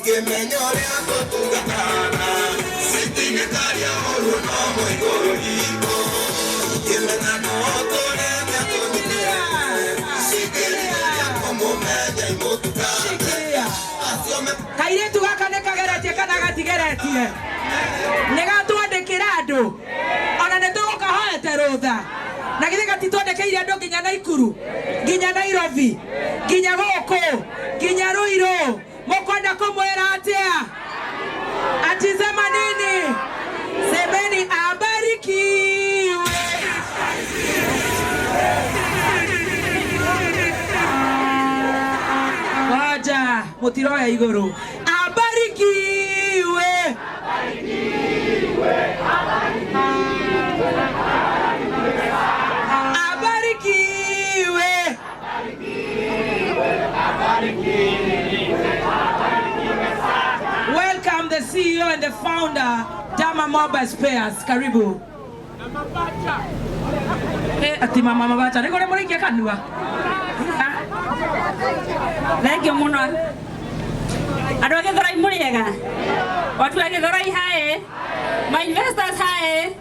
Kairetu gaka nekageretie kana gatigeretie negatwandikira andu ona nitugukahoete rutha na githe gatitwandikiire andu nginya Naikuru nginya Nairobi nginya guku nginya Ruiru mukwenda kumwira atia atisema nini? Semeni abarikiwe. Waja mutiro ya iguru abarikiwe. Welcome the CEO and the founder, Dama Mobile Spares. Karibu. Ati mama mabacha nikore muringia kanua. Thank you muno. Adu agithorai muriega. Watu agithorai hae. My investors hae.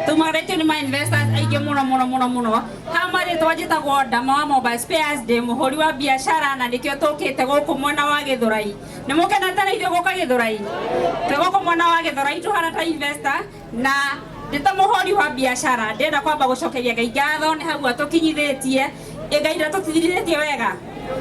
Tumaretio ni my investors aige muno. Hamari twajitagwo Dama Mobile Spares de muhuri wa biashara na nikio tukite guku mwena wa Githurai. Ni mukena tara ithuĩ guka Githurai. Tuguku mwena wa Githurai tuhana ta investor na ndita muhuri wa biashara ndenda kwamba gucokeria Ngai ngatho ni hau atukinyithitie Ngai ndatutithiritie wega.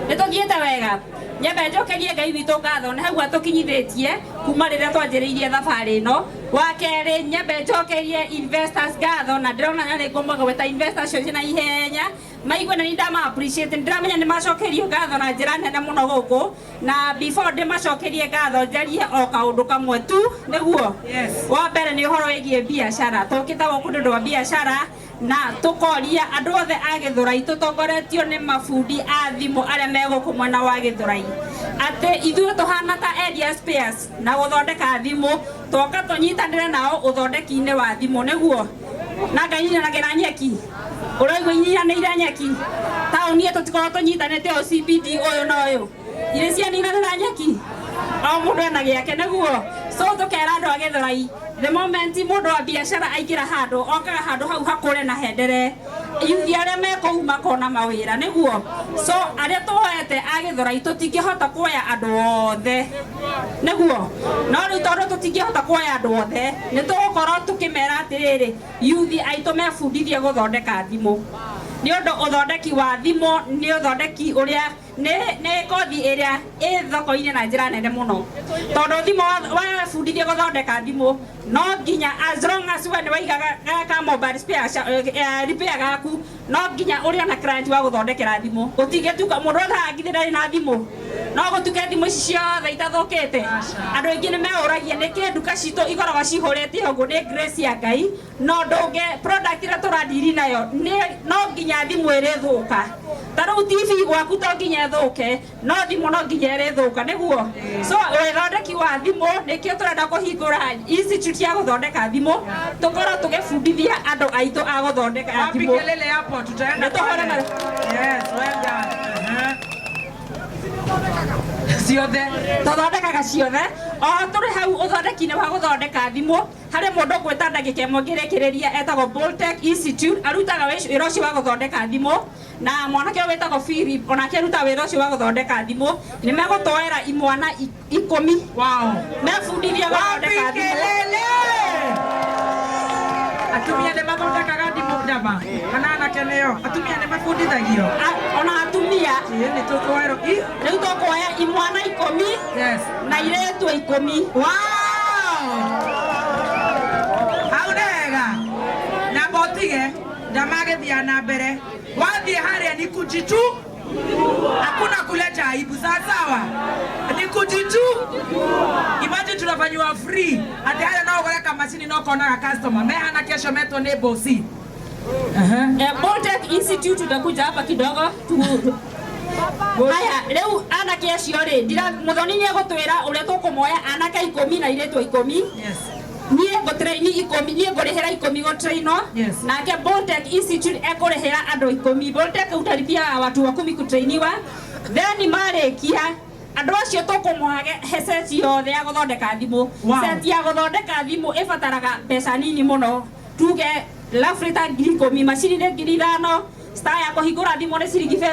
Nituthiete wega. Nyambe njokerie Ngai witũ ngatho ni hau atukinyithitie kuma rĩrĩa twanjĩrĩirie thabarĩ ĩno. Wa kerĩ nyambe njokerie investors ngatho na ndĩrona nĩ ngũmwaga weta investors cio na ihenya maigwe na ndama appreciate ndiramenya nĩ macokerio ngatho na njĩra nene mũno gũkũ na before ndĩmacokerie ngatho njarie o kaũndũ kamwe tu nĩguo. Wa mbere nĩ ũhoro wĩgiĩ biashara tũkĩta gũkũ nĩ ũndũ wa biashara na tukoria andu othe a Githurai tutongoretio ni mafundi a thimu aria me guku mwena wa Githurai ati ithuĩ tuhana ta Area Spares na guthondeka thimu twoka tunyitanire nao uthondeki-inĩ wa thimu nĩguo na ngainyanagĩra nyeki ũraigua inyitanĩire nyeki taũni ĩyo tũtikorwo tũnyitanĩte o CBD ũyũ na ũyũ irĩ cianinanĩra nyeki o mũndũ ena gĩake nĩguo so tukera andu a Githurai the moment mundu wa biashara aingira handu okaga handu hau hakure na hendere yuthi aria meko makona mawira niguo so aria tuhoete a Githurai tutingihota kuoya andu othe niguo no riu tondu tutingihota kuoya andu othe ni tugukorwo tukimera atiriri yuthi aitu mebundithie guthondeka thimu ni undu uthondeki wa thimu ni uthondeki uria ne kothi area thoko-inĩ na njĩra nene mũno tondũ thimu wabundithia guthondeka thimu no nginya as long as we waigaga gaka mobile repair gaku no nginya ũrĩa na client wa guthondekera thimu ũtingetuka mũndũ ũthangithĩrĩ na thimu no gũtuke thimu ici ciothe itathũkĩte andũ aingĩ nĩ meũragia nĩkĩ nduka citũ ikoragwo cihũrĩte ũguo nĩ grace ya Ngai no ndũnge product ĩrĩa tũradiri nayo no nginya thimu ĩrĩthũka tarau TV gwaku to nginya thũke no thimu no nginya ĩrĩthũka nĩguo so wethondeki wa thimu nĩkĩo tũrenda kũhingũra institute ya gũthondeka thimu tũkorwo tũgĩbundithia andũ aitũ a gũthondeka thimu tutaenda pale. Yes, well done. Ciothe tuthondekaga ciothe o turi hau uthondeki-inĩ wa guthondeka thimu hari mundu gwĩta ndagĩka ĩmwe ngĩrĩkĩrĩria etagwo Boltech Institute arutaga wĩra ũcio wa guthondeka thimu na mwanake wĩtagwo Philip onake arutaga wĩra ũcio wa guthondeka thimu nĩ megũtwoera imwana 10 wow mebundithia guthondeka thimu atumia nĩ mathondekaga thimu Dama kana anake nĩo atumia nĩ mabundithagio ona atumia nĩ tũkwoerwo rĩu tũkwoya imwana 10 yes na iretu 10 wow hau nega na botige Dama agĩthia na mbere wathiĩ harĩa ni kujitu hakuna kuleta aibu sawa ni kujitu imagine tunafanywa free ati haya nao goreka machine no kona customer mehana kesho meto ni bosi Boltech Institute tutakuja hapa kidogo haya leo anake acio ri ndira muthoni ni egutwira uria tukumoya anake 10 na iretu 10 yes niye go train 10 niye ngurihira 10 go traino nake Boltech Institute ekurihira andu 10 Boltech utarithia watu wa 10 kutrainiwa then marekia andå acio tå kå mwage he seti yothe ya gå thondeka thimå seti ya gå thondeka thimå ä bataraga mbeca nini må no tuge lafrita 10,000 macini nä 5,000 star ya kå hingå ra thimå nä ciringi 50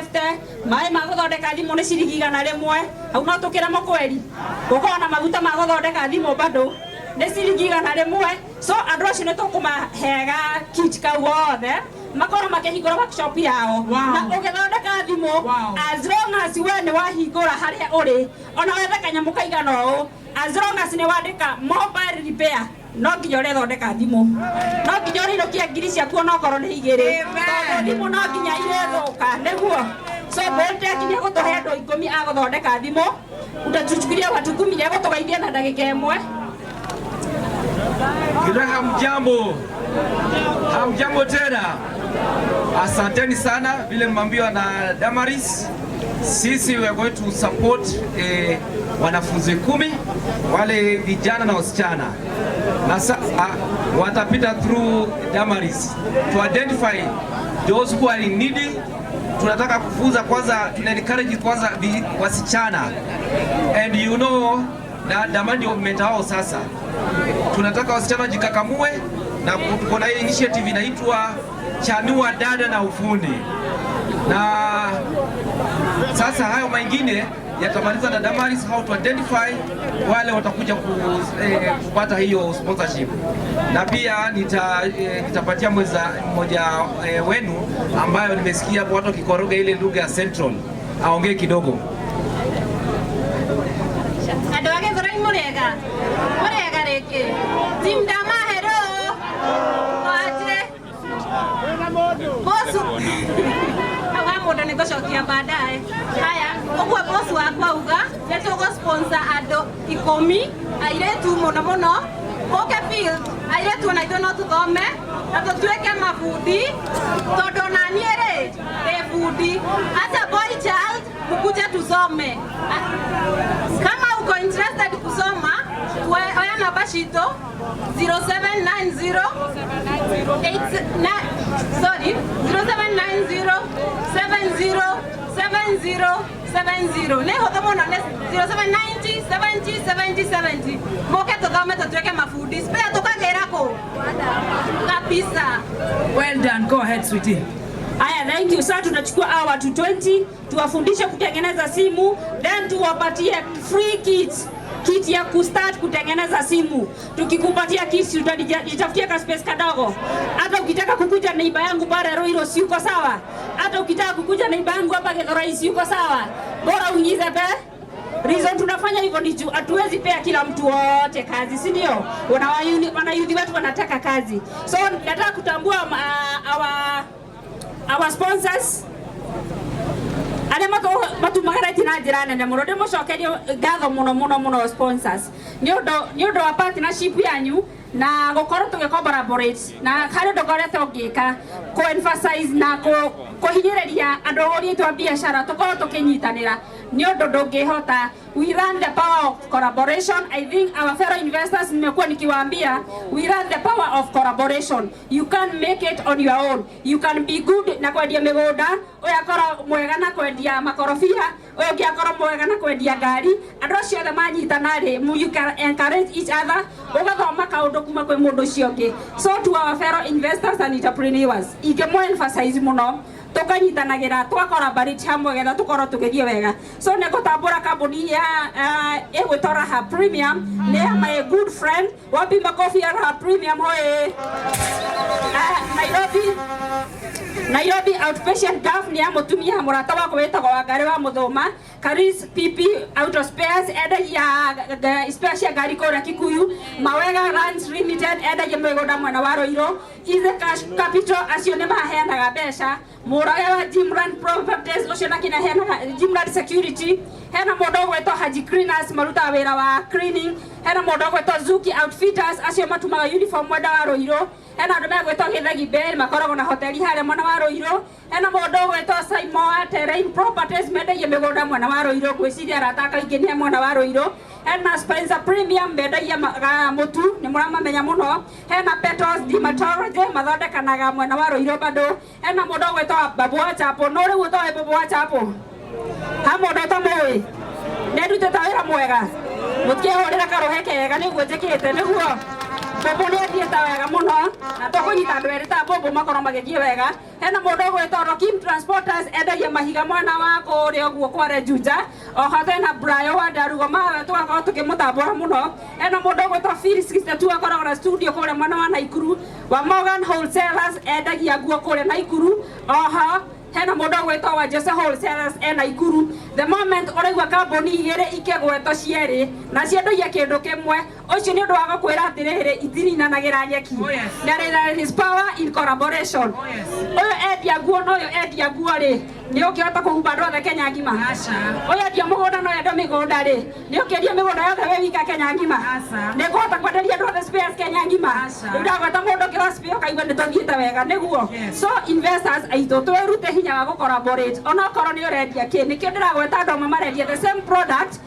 maä ma gå thondeka thimå nä ciringi 100 hau no tå kä remo kweri gå korwo na maguta ma gå thondeka thimå bandå nä ciringi 100 so andå acio nä tå kå mahega kit kau wothe makorwo makĩhingũra workshop yao na ũgĩthondeka thimũ as long as we nĩ wahingũra harĩa ũrĩ ona wethe kanyamũ kaigana ũũ as long as nĩ wandĩka mobile repair no nginya ũrĩthondeka thimũ no nginya ũrĩinũkia ngiri ciaku onakorwo nĩ 2 tondũ thimũ no nginya irĩthũka nĩguo so Boltech nĩ gũtũhe andũ 10 a gũthondeka thimũ utatuchukulia watu 10 ya gũtũgeithia na ndagĩka ĩmwe. Hamjambo tena. Asanteni sana vile mmeambiwa na Damaris. Sisi we are going to support wanafunzi 10 wale vijana na wasichana. Na watapita through Damaris to identify those who are in need. Tunataka kufunza kwanza, tuna encourage kwanza wasichana. And you know na damandi umetao sasa. Tunataka wasichana jikakamue na kuna hii initiative inaitwa Chanua Dada na Ufundi. Na sasa hayo mengine yatamaliza na Damaris how to identify wale watakuja kupata hiyo sponsorship. Na pia nitapatia mmoja wenu ambayo nimesikia hapo watu kikoroga ile lugha ya Central aongee kidogo. Adoage Zorai Murega reke Tim Dama hero waje bosu hawa muda nigoshokia baadaye. Haya ogwa bosu wakwa uga netogo sponsor ado 10 airetu muno oke field airetu na ido no tuthome na tutueke mafundi todo na niere fundi hata boy child mukuje tusome. Kama uko interested kusoma oya namba shito 0790 707070 neho kama na 0790 7070 moke tuthome tutueke mafundi spare tukagerako kabisa. Well done, go ahead sweetie. Aya, thank you. Sasa tunachukua hawa watu 20 tuwafundishe kutengeneza simu, then tuwapatie free kit ya kustart kutengeneza simu. Tukikupatia kit tutajitafutia ka space kadogo. Hata ukitaka kukuja neighbor yangu pale Roiro si uko sawa. Hata ukitaka kukuja neighbor yangu hapa Githurai si uko sawa. Bora uingize reason tunafanya hivyo ni juu hatuwezi pea kila mtu wote kazi, si ndio? Wanayuthi wetu wanataka kazi. So nataka kutambua our sponsors ale matumagara tina jirane na murode mucokerio ngatho muno sponsors niondo wa partnership yanyu na gukorwo tugicollaborate na hari ndokoretwo ngika ko emphasize na kuhinyiriria andu ori twa biashara tukorwo tukinyitanira niondo ndungihota. We run the power of collaboration. I think our fellow investors nimekuwa nikiwaambia we run the power of collaboration. You can make it on your own. You can be good na kwendia migunda, oya akora mwega na kwendia makorofia, oya ungi akora mwega na kwendia ngari. Andu acio othe manyitana ri, you can encourage each other, ugathoma kaundu kuma kwi mundu ucio ungi. So to our fellow investors and entrepreneurs, ingimwe emphasize muno tukanyitanagira twacollaborate hamwe getha tukorwo tugithie wega. So negutambura kambuni ya egwitwo Raha Premium ni my good friend wapi makofi ya Raha Premium hoye. Nairobi outpatient gaf ni amutumia murata wako wetagwo Wangari wa Muthoma. Karis PP Auto Spares endagia spares ya gari kora Kikuyu. Mawega Runs Limited endagia migunda mwena wa Roiro. Ize Cash Capital acio ni maheanaga mbeca. Murage wa Jimran Properties ucio na kina heanaga Jimran Security. Hena mundu gwetwo Haji Cleaners maruta wira wa cleaning. Hena mundu gwetwo Zuki Outfitters acio matumaga uniform mwenda wa Roiro. Hena andu megwetwo Githagi Bell makoragwo na hoteli haria mwena wa Roiro. Hena mundu gwetwo Saimoa Terrain Properties mendagia migunda mwena wa Roiro gwiciria arataka ingenia mwena wa Roiro. Hena Spencer Premium mendagia mutu ni muramamenya muno. Hena Petals Dermatology mathondekanaga mwena wa Roiro bado. Hena mundu gwetwo Babu wa Chapo no riu utawe Babu wa Chapo ha mundu tamwe ndutĩte wĩra mwega mũtikehũrĩra karohe kega nĩguo njĩkĩte nĩguo Bobo nĩ athiĩte wega mũno na tũkũnyita andũ erĩ ta Bobo makorwo magĩthiĩ wega. Hena mũndũ ũgwĩtwo Kim Transporters endagia mahiga mwena wa kũrĩa ũguo kware Juja. Oho hena Brayo wa Ndarugo mawe tũgakorwo tũkĩmũtambũra mũno. Hena mũndũ ũgwĩtwo Phil 62 akoragwo na studio kũrĩa mwena wa Naikuru. Wa Morgan Wholesalers endagia nguo kũrĩa Naikuru. Oho hena mũndũ ũgwĩtwo wa Jose Wholesalers Naikuru. The moment ũraigua kambuni igĩrĩ ikĩgwetwo cierĩ na ciendagia kĩndũ kĩmwe, ũcio nĩ ũndũ wa gũkwĩra atĩrĩrĩ itininanagĩra nyeki. There is power in collaboration. Ũyũ endia nguo na ũyũ endia nguo rĩ nĩ ũkĩhota kũhumba andũ othe Kenya ngima. Ũyũ endia mũgũnda na ũyũ endia mĩgũnda rĩ nĩ ũkĩendia mĩgũnda yothe we wika Kenya ngima. Nĩ kũhota kwenderia andũ othe spares Kenya ngima. Rĩu ndagweta mũndũ ũkĩra spare ũkaigua nĩ tũthiĩte wega nĩguo. So investors aitũ twĩrute hinya wa gũcollaborate onokorwo nĩ ũrendia kĩ nĩkĩo ndĩragweta andũ amwe marendia the same product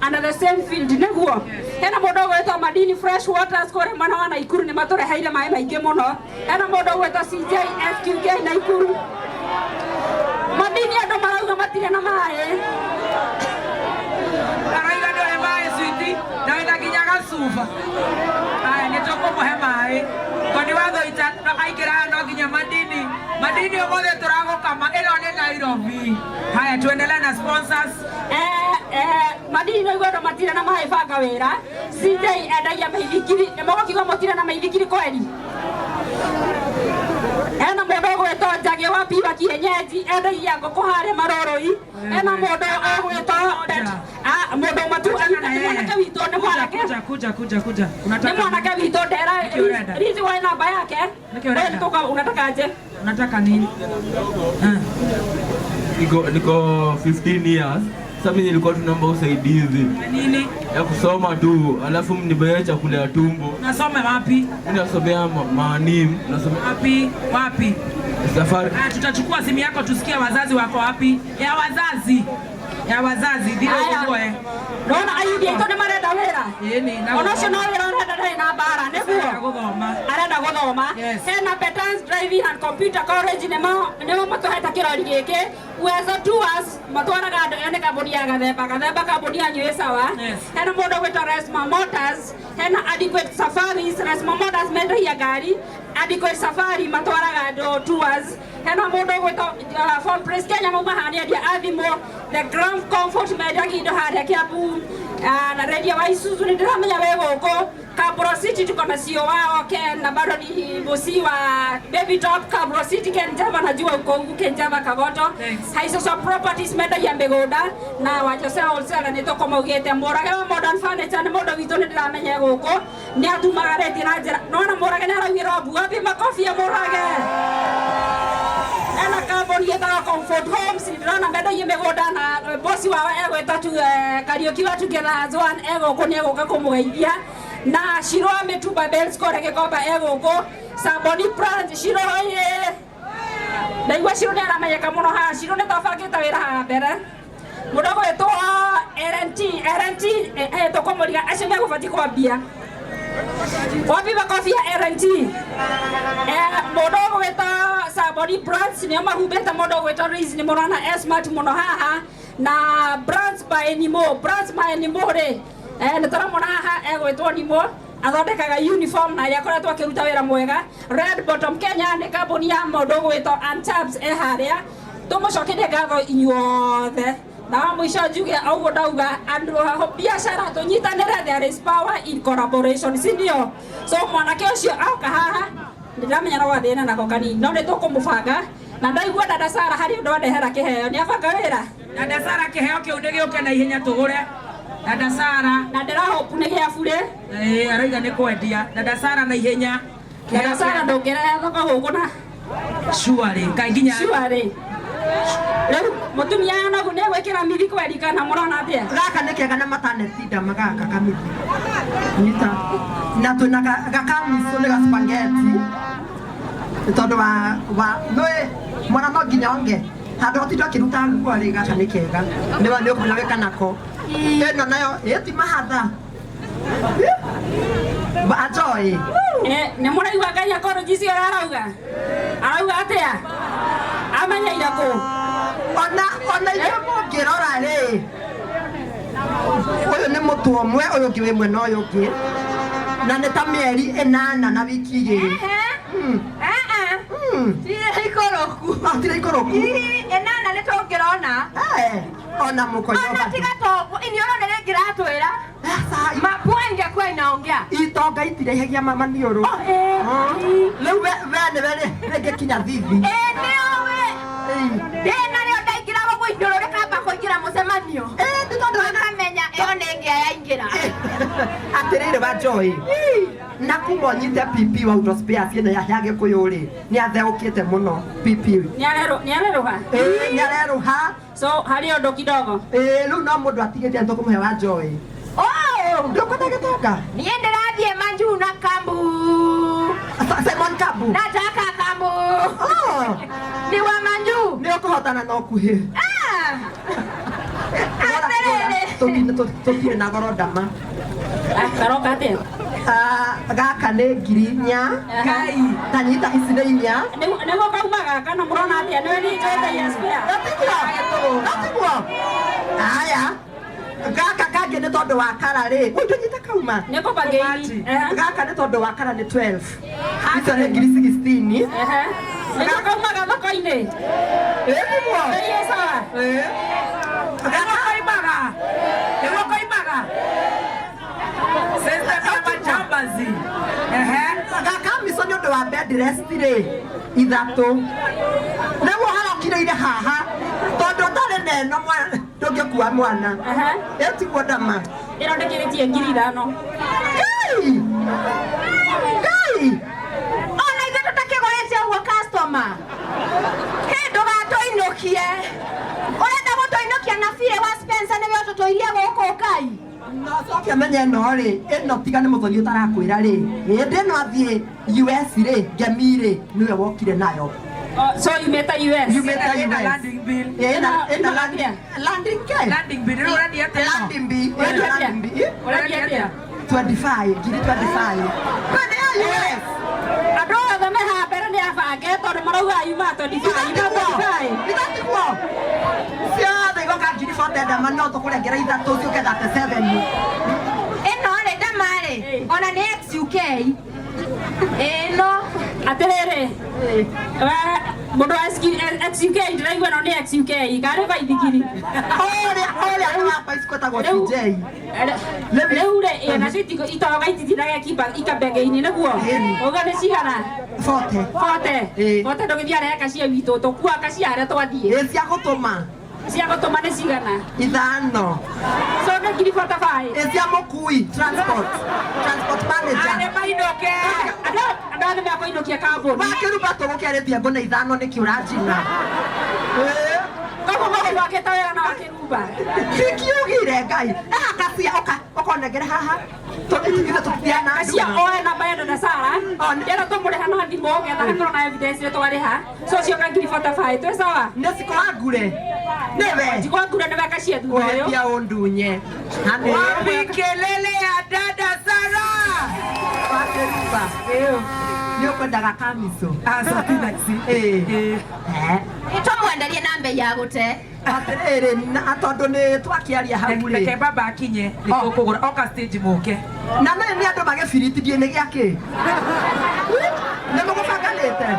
under the same field nĩguo. Hena mũndũ ũgwĩtwo Madini Fresh Waters kũrĩa mwena wa Naikuru nĩ matũreheire maĩ maingĩ mũno. Hena mũndũ ũgwĩtwo CJ FQK Naikuru. Madini andũ marauga matirĩ na maĩ. Arauga ndũrĩ maĩ switi na wĩna nginya gacuba. Aya nĩ tũkũmũhe maĩ. Kwani wathoita aingĩra no nginya Madini. Madini ũmũthĩ tũragũkama ĩno nĩ Nairobi. Haya tuendelee na sponsors. Madini no igwendo matire na maĩ banga wĩra. CJ endagia maithikiri. Nĩ mũgũkiuga mũtire na maithikiri kweli? Hena mũndũ ũgwĩtwo Njagi wa Piva Kienyeji endagia ngũkũ harĩa Maroroi. Hena mũndũ ũgwĩtwo mũndũ matu mwanake witũ nĩ mwanake. Kuja. Ni mwanake witũ ndera Rizi wa namba yake. Wewe toka unataka aje? Unataka nini? Niko 15 years. Sasa mimi nilikuwa tunaomba usaidizi. Nini? Ya kusoma tu, alafu mnibaye chakula ya tumbo. Nasoma wapi? Mimi nasomea maanim, nasoma wapi? Safari. Tutachukua simu yako tusikie wazazi wako wapi? Ya wazazi ndio wewe. Naona ayudi ito ni marenda wera. Na onocio no wera arenda ndai na bara niguo arenda guthoma. Hena Betans Driving and Computer College nimo matuheta kirori giki Uwezo Tours matwaraga andu ene kambuni ya gathemba kambuni ya nyue sawa. Hena mundu gwitwa Resma Motors, hena Adequate Safaris. Resma Motors mendagia ngari, Adequate Safari matwaraga andu tours. Hena mundu gwitwa Phone Press Kenya maumahani endia athimo. The Grand Comfort mendagia indo haria Kiambu na radio wa Isuzu ni ndiramenya we guku Kabro City tuko na CEO wao Ken na bado ni bosi wa Baby Top Kabro City Ken Java najua uko huko Ken Java Kagoto. Haiso Properties menda ya mbegoda na wajosea wholesale ni toko maugete morage wa Modern Furniture ni modo vitu ni ndiramenya guku ni atumaga rendi na njira nona morage na rawira bu wapi makofi ya morage. Ena kambuni yetagwo Comfort Homes ndirona mbendo yimegoda na bosi wao egweta tu Kariuki watu getha Zoan ego kunia goka kumugeithia na Shiro ametuba bells kore gekomba ego go Saboni Branch Shiro ye na igwa Shiro nera mayeka muno ha Shiro ne tofakita wira ha mbere mudogo eto RNT to komoriga ashimya gufati kwambia wapi makofi ya RNT mudogo weta Saboni Branch ni mahubeta mudogo weta Riz ni morana Smart muno haha na Branch by Nimo re nitara mona haha egwetwo Nimo athondekaga uniform na yakoretwo akiruta wira mwega. Red Bottom Kenya ni kambuni ya mundu gwetwo Antabs haria tumucokire ngatho inyuothe na mwisho njuge augo ndauga andu biashara tunyitanire. There is power in collaboration sindio? So mwanake ucio auka haha ndiramenya no wathina nako kanini no ni tukumubanga na ndaigua dada Sara hari undu andehera kiheo ni abanga wira dada Sara kiheo kiu ndigioke na ihenya tugure dada Sara na ndira hope ni gia bure araiga ni kwendia dada Sara na ihenya dada Sara ndongerehe thoko huko na shuari kainginya shuari leo mutumia na gune gwekira mithi kweli kana murona atia gaka ni kega na matanetinda magaka kamithi nyita na tuna gakamiso ni spaghetti tondu wa noe mwana no nginya onge handu otindo kiruta nguo ri gaka ni kega niwa ni ukuna weka nako eno nayo eti mahatha ba ajoy ne mura iwa ganya koro jisi arauga atia amanya irako ona iyo mungirora ri Uyu ni mutu omwe uyu ngi wi mwena uyu ngi na nĩ ta mĩeri 8 na wiki 2 tira ikoroku enana nĩ tũngĩrona ona mũkonyo ona tiga toguo iniona nĩ ngĩratwĩra mapuenge kwa inaongea itonga itirehagia mama niũrũ rĩu we nĩ rĩngĩkinya thithi nĩowe ndĩna rĩo ndaingĩra gũkũ iniũrũ rĩkamba kũingĩra mũcemanio nĩ tondũ akamenya ĩyo nĩ ĩngĩa yaingĩra atĩrĩrĩ wa Joy na kuma nyite pipi wa Udo Spears ĩno ya Gĩkũyũ-rĩ nĩ atheũkĩte mũno pipi nĩareruha nĩareruha so harĩ ũndũ kidogo rĩu no mũndũ atigĩte nĩtũkũmũhe wa Joy ndũkwenda gĩtonga niĩ ndĩrathiĩ Manju na Kambu Simon Kambu nataka Kambu ni wa Manju nĩ ũkũhotana no kuhĩ tũtirĩ na goro ndama karoka atĩa gaka nĩ 4,000 tanyita ici nĩ 4 nĩguo kauma gaka na mũrona atĩa nĩwe nĩ njoetagia spare natiguo aya gaka kangĩ nĩ tondũ wa kara-rĩ ndũnyita kauma nĩ kũbangĩini gaka nĩ tondũ wa kara nĩ 12 icio nĩ 16 nĩguo kaumaga thoko-inĩ nĩguo sawa nĩguo koimaga Jambazi. Gakamico nĩ ũndũ wa bed rest-rĩ 3 nĩguo harokire haha tondũ ndarĩ neno ndũngĩkua mwana ĩtiguo ndama ĩrondekithĩtie 5,000 Ngai ona ithuĩ tũtakĩgũrĩte ũguo customer ndũgatũinũkie ũrenda gũtũinũkia na bire wa Spencer nĩwe ũtũtũirie gũkũ Ngai Nocokia menye ĩno-rĩ ĩno tiga nĩ mũthoni ũtarakwĩra-rĩ hĩndĩ ĩno athiĩ US-rĩ Ngemi-rĩ nĩwe wokire nayo so yumĩte US Ina landing bill. landing Landing bill. Ũrenda atĩa? landing bill ũrenda atĩa 25 ngiri 25 kwenda ya US andũ othe me haha mbere nĩ abange tondũ marauga yuma 25 ithatiguo ciothe igoka ngiri 40 ndama no tũkũrengera 3 ciũke 37 ĩno-rĩ ndama-rĩ ona nĩ XUK ĩno atĩrĩrĩ mũndũ wa XUK ndĩraigua ĩno nĩ XUK karĩ baithikiri ũrĩa nĩ wa Spice kwĩtagwo CJ rĩu-rĩ nacio itonga ititinaga ikambenge-inĩ nĩguo ũga nĩ cigana 40 ndũgĩthiĩ areka cia witũ tũkuanga ciarĩa twathiĩ cia gũtũma nĩ cigana 5 so nĩ ngiri 45 cia mũkui transport manager Arĩ mainũke. andũ othe mekũinũkia kambũni makĩruba tũgũkĩarĩtia ngũna 5 nĩkĩ ũranjina koguo magũbangĩte wega na wakĩrumba kiugire Ngai akacia ũkonengere haha tũtigire tũtiana acia oe namba ya dada Sara ndĩra tũmũrĩha na thimũ getha hakorwo na evidence twarĩha so cioka ngiri 45 twĩ sawa nĩ cikora-ngure nĩwe njikwa-ngure nĩ weka cia thutha ũyũ wetia ũndunye Wapi kelele ya dada Sara? wakĩruba nĩ ũkwendaga kamico tũmwenderie na mbei ya gũte atĩrĩrĩ tondũ nĩ twakĩaria hau-rĩ Reke baba akinye nĩtũkũgũra oka stage mũke. na nĩ andũ magĩbiritithie nĩ gĩakĩ nĩ mũgũbanganĩte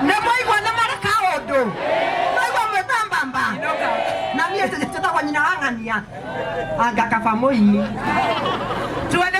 nĩ mwaigua nĩ mareka ũndũ mwaigua mwĩtambamba na niĩ njĩtagwo nyina wa ng'ania anga kaba mũini Tuende